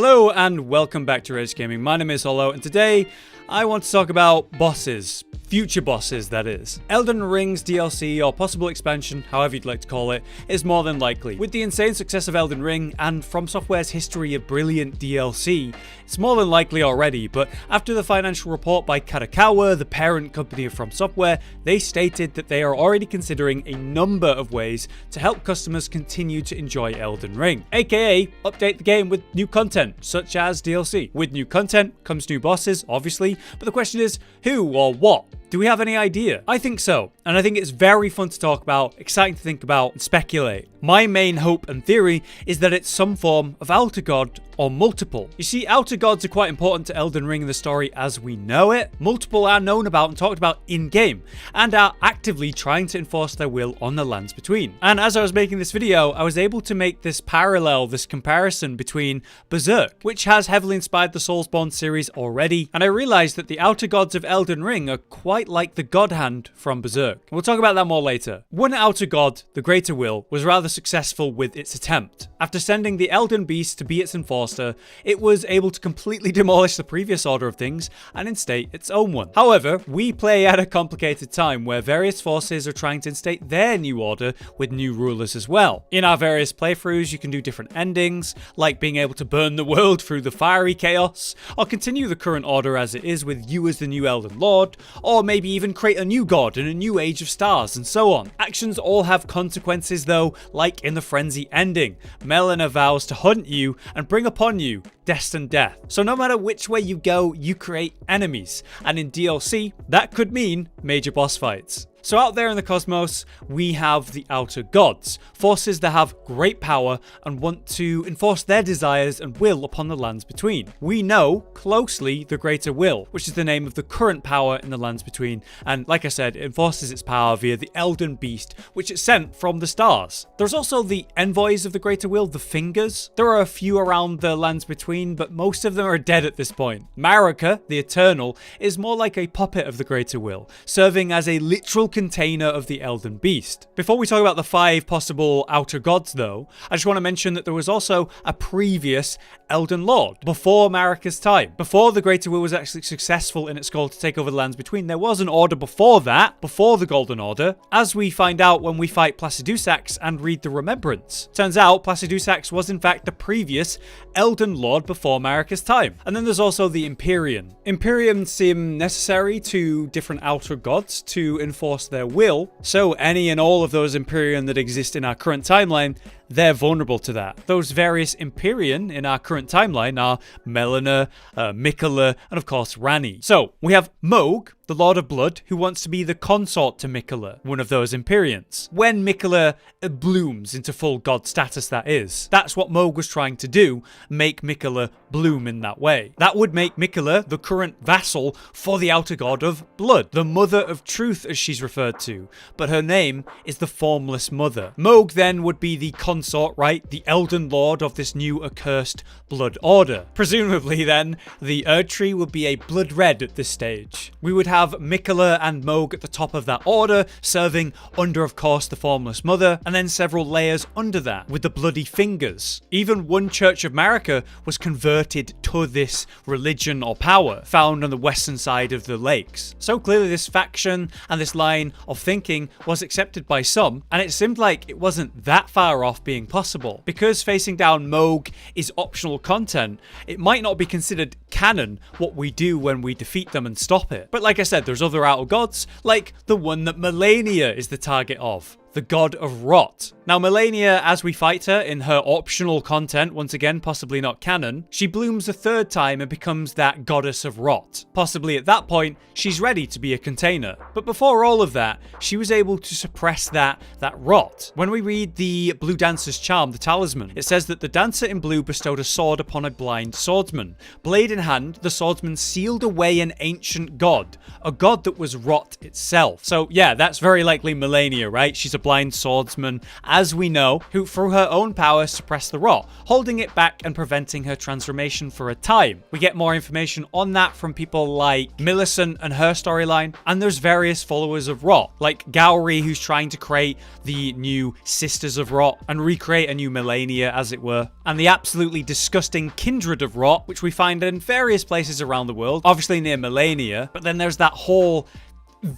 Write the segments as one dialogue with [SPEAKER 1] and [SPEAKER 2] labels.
[SPEAKER 1] Hello and welcome back to Rage Gaming. My name is Holo and today I want to talk about bosses. Future bosses, that is. Elden Ring's DLC or possible expansion, however you'd like to call it, is more than likely. With the insane success of Elden Ring and From Software's history of brilliant DLC, it's more than likely already, but after the financial report by Kadokawa, the parent company of From Software, they stated that they are already considering a number of ways to help customers continue to enjoy Elden Ring, aka update the game with new content, such as DLC. With new content comes new bosses, obviously, but the question is, who or what? Do we have any idea? I think so, and I think it's very fun to talk about, exciting to think about, and speculate. My main hope and theory is that it's some form of outer god or multiple. You see, outer gods are quite important to Elden Ring in the story as we know it. Multiple are known about and talked about in-game, and are actively trying to enforce their will on the lands between. And as I was making this video, I was able to make this parallel, this comparison between Berserk, which has heavily inspired the Soulsborne series already, and I realized that the outer gods of Elden Ring are quite like the God Hand from Berserk. We'll talk about that more later. One outer god, the Greater Will, was rather successful with its attempt. After sending the Elden Beast to be its enforcer, it was able to completely demolish the previous order of things and instate its own one. However, we play at a complicated time where various forces are trying to instate their new order with new rulers as well. In our various playthroughs, you can do different endings, like being able to burn the world through the fiery chaos, or continue the current order as it is with you as the new Elden Lord, or maybe even create a new god and a new age of stars and so on. Actions all have consequences though, like in the frenzy ending. Melania vows to hunt you and bring upon you destined death. So no matter which way you go, you create enemies. And in DLC, that could mean major boss fights. So out there in the cosmos, we have the outer gods, forces that have great power and want to enforce their desires and will upon the lands between. We know closely the Greater Will, which is the name of the current power in the lands between, and like I said, it enforces its power via the Elden Beast, which it sent from the stars. There's also the envoys of the Greater Will, the Fingers. There are a few around the lands between, but most of them are dead at this point. Miraka, the Eternal, is more like a puppet of the Greater Will, serving as a literal container of the Elden Beast. Before we talk about the 5 possible outer gods though, I just want to mention that there was also a previous Elden Lord before Marika's time. Before the Greater Will was actually successful in its goal to take over the lands between, there was an order before that, before the Golden Order, as we find out when we fight Placidusax and read the Remembrance. Turns out Placidusax was in fact the previous Elden Lord before Marika's time. And then there's also the Empyrean. Empyreans seem necessary to different outer gods to enforce their will, so any and all of those Empyrean that exist in our current timeline, they're vulnerable to that. Those various Empyrean in our current timeline are Melania, Miquella, and of course Ranni. So we have Mohg, the Lord of Blood, who wants to be the consort to Miquella, one of those Empyreans. When Miquella blooms into full god status, that is. That's what Mohg was trying to do, make Miquella bloom in that way. That would make Miquella the current vassal for the outer god of blood, the Mother of Truth as she's referred to, but her name is the Formless Mother. Mohg then would be the consort, right? The Elden Lord of this new accursed blood order. Presumably then, the Erdtree would be a blood red at this stage. We would have Miquella and Mohg at the top of that order, serving under, of course, the Formless Mother, and then several layers under that, with the Bloody Fingers. Even one Church of Miraka was converted to this religion or power, found on the western side of the lakes. So clearly this faction and this line of thinking was accepted by some, and it seemed like it wasn't that far off being possible. Because facing down Mohg is optional content, it might not be considered canon what we do when we defeat them and stop it. But like I said, there's other outer gods, like the one that Malenia is the target of, the god of rot. Now Melania, as we fight her in her optional content, once again possibly not canon, she blooms a third time and becomes that goddess of rot. Possibly at that point, she's ready to be a container. But before all of that, she was able to suppress that rot. When we read the Blue Dancer's charm, the talisman, it says that the dancer in blue bestowed a sword upon a blind swordsman. Blade in hand, the swordsman sealed away an ancient god, a god that was rot itself. So yeah, that's very likely Melania, right? She's a the blind swordsman, as we know, who through her own power suppressed the rot, holding it back and preventing her transformation for a time. We get more information on that from people like Millicent and her storyline, and there's various followers of rot, like Gowry, who's trying to create the new Sisters of Rot and recreate a new Melania, as it were, and the absolutely disgusting Kindred of Rot, which we find in various places around the world, obviously near Malenia, but then there's that whole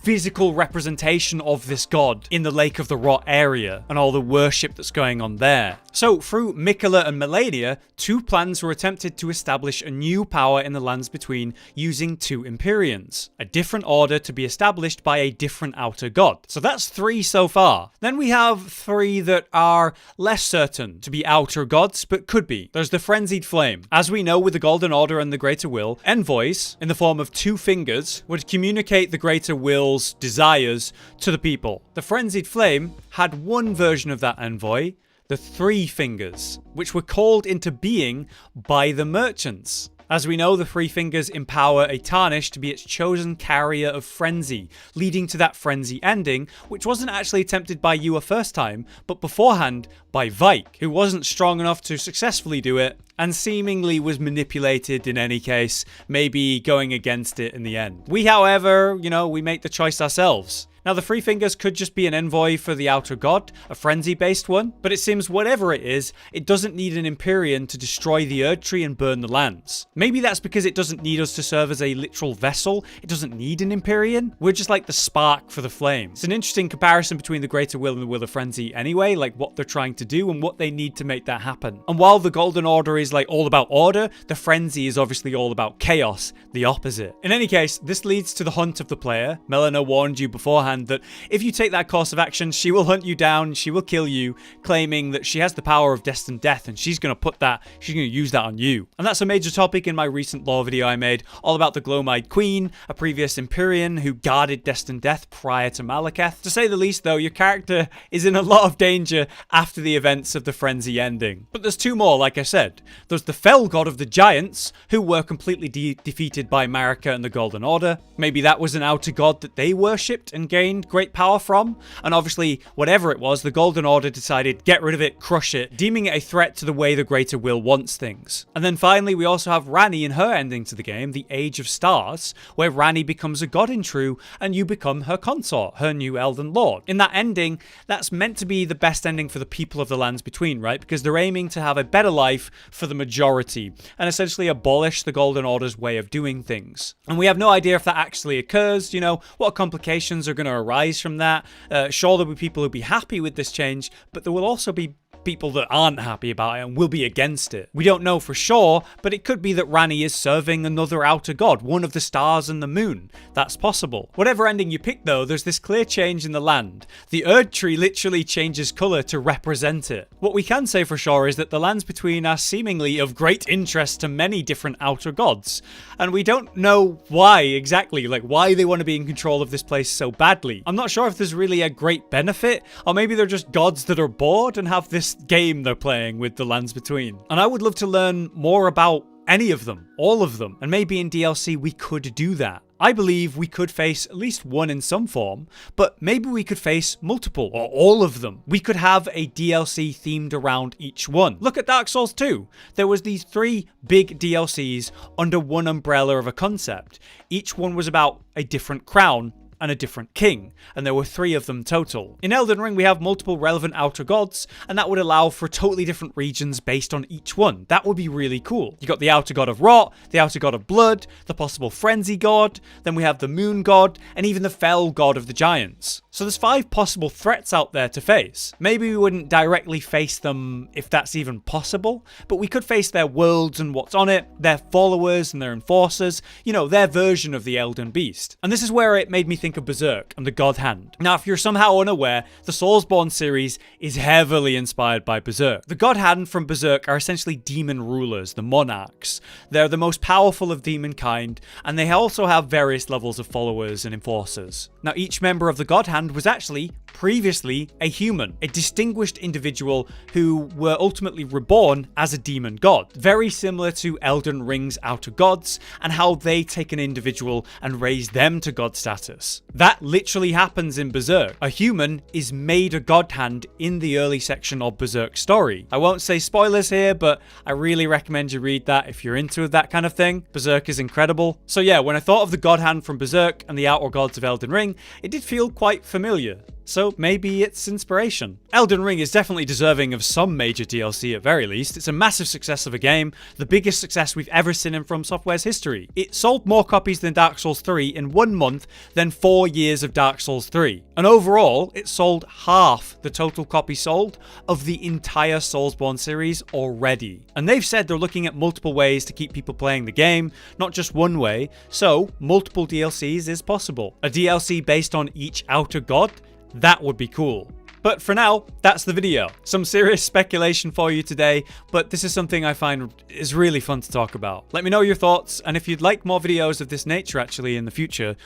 [SPEAKER 1] physical representation of this god in the Lake of the Rot area and all the worship that's going on there. So through Miquella and Melania, two plans were attempted to establish a new power in the lands between using two Empyreans, a different order to be established by a different outer god. So that's 3 so far. Then we have 3 that are less certain to be outer gods, but could be. There's the Frenzied Flame. As we know with the Golden Order and the Greater Will, envoys, in the form of 2 fingers, would communicate the Greater Will's desires to the people. The Frenzied Flame had one version of that envoy, the 3 fingers, which were called into being by the merchants. As we know, the 3 fingers empower a Tarnished to be its chosen carrier of frenzy, leading to that frenzy ending, which wasn't actually attempted by you a first time, but beforehand by Vike, who wasn't strong enough to successfully do it, and seemingly was manipulated in any case, maybe going against it in the end. We, however, we make the choice ourselves. Now, the 3 fingers could just be an envoy for the outer god, a frenzy-based one, but it seems whatever it is, it doesn't need an Empyrean to destroy the Erd Tree and burn the lands. Maybe that's because it doesn't need us to serve as a literal vessel. It doesn't need an Empyrean. We're just like the spark for the flame. It's an interesting comparison between the Greater Will and the Will of Frenzy anyway, like what they're trying to do and what they need to make that happen. And while the Golden Order is like all about order, the frenzy is obviously all about chaos, the opposite. In any case, this leads to the hunt of the player. Melania warned you beforehand that if you take that course of action, she will hunt you down, she will kill you, claiming that she has the power of destined death and she's going to use that on you. And that's a major topic in my recent lore video I made, all about the Gloam-Eyed Queen, a previous Empyrean who guarded destined death prior to Malekith. To say the least though, your character is in a lot of danger after the events of the frenzy ending. But there's 2 more, like I said. There's the Fell God of the Giants, who were completely defeated by Miraka and the Golden Order. Maybe that was an outer god that they worshipped and gained great power from, and obviously whatever it was, the Golden Order decided get rid of it, crush it, deeming it a threat to the way the Greater Will wants things. And then finally we also have Ranni in her ending to the game, the Age of Stars, where Ranni becomes a god in true and you become her consort, her new Elden Lord. In that ending, that's meant to be the best ending for the people of the lands between, right? Because they're aiming to have a better life for the majority and essentially abolish the Golden Order's way of doing things. And we have no idea if that actually occurs, what complications are going to arise from that. Sure, there'll be people who'll be happy with this change, but there will also be people that aren't happy about it and will be against it. We don't know for sure, but it could be that Ranni is serving another outer god, one of the stars and the moon. That's possible. Whatever ending you pick though, there's this clear change in the land. The Erd Tree literally changes colour to represent it. What we can say for sure is that the lands between are seemingly of great interest to many different outer gods, and we don't know why exactly, like why they want to be in control of this place so badly. I'm not sure if there's really a great benefit, or maybe they're just gods that are bored and have this game they're playing with the lands between. And I would love to learn more about any of them, all of them, and maybe in DLC we could do that. I believe we could face at least one in some form, but maybe we could face multiple or all of them. We could have a DLC themed around each one. Look at Dark Souls 2. There was these 3 big DLCs under one umbrella of a concept. Each one was about a different crown and a different king, and there were 3 of them total. In Elden Ring, we have multiple relevant outer gods, and that would allow for totally different regions based on each one. That would be really cool. You got the outer god of rot, the outer god of blood, the possible frenzy god, then we have the moon god, and even the fell god of the giants. So there's 5 possible threats out there to face. Maybe we wouldn't directly face them if that's even possible, but we could face their worlds and what's on it, their followers and their enforcers, their version of the Elden Beast. And this is where it made me think of Berserk and the God Hand. Now, if you're somehow unaware, the Soulsborne series is heavily inspired by Berserk. The God Hand from Berserk are essentially demon rulers, the monarchs. They're the most powerful of demon kind, and they also have various levels of followers and enforcers. Now, each member of the God Hand Hand was actually previously a human, a distinguished individual who were ultimately reborn as a demon god, very similar to Elden Ring's Outer Gods and how they take an individual and raise them to god status. That literally happens in Berserk. A human is made a god hand in the early section of Berserk's story. I won't say spoilers here, but I really recommend you read that if you're into that kind of thing. Berserk is incredible. So yeah, when I thought of the god hand from Berserk and the Outer Gods of Elden Ring, it did feel quite familiar. So maybe it's inspiration. Elden Ring is definitely deserving of some major DLC at very least. It's a massive success of a game, the biggest success we've ever seen in From Software's history. It sold more copies than Dark Souls 3 in 1 month than 4 years of Dark Souls 3. And overall, it sold half the total copy sold of the entire Soulsborne series already. And they've said they're looking at multiple ways to keep people playing the game, not just one way, so multiple DLCs is possible. A DLC based on each Outer God? That would be cool. But for now, that's the video. Some serious speculation for you today, but this is something I find is really fun to talk about. Let me know your thoughts, and if you'd like more videos of this nature actually in the future,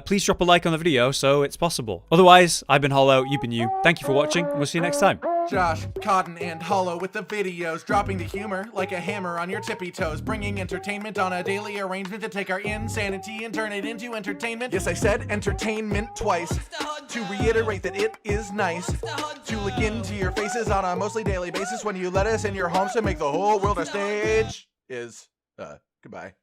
[SPEAKER 1] please drop a like on the video so it's possible. Otherwise, I've been Hollow, you've been you. Thank you for watching, and we'll see you next time.
[SPEAKER 2] Josh, Cotton, and Hollow with the videos, dropping the humor like a hammer on your tippy toes, bringing entertainment on a daily arrangement to take our insanity and turn it into entertainment. Yes, I said entertainment twice, to reiterate that it is nice to look into your faces on a mostly daily basis when you let us in your homes to make the whole world a stage. Goodbye.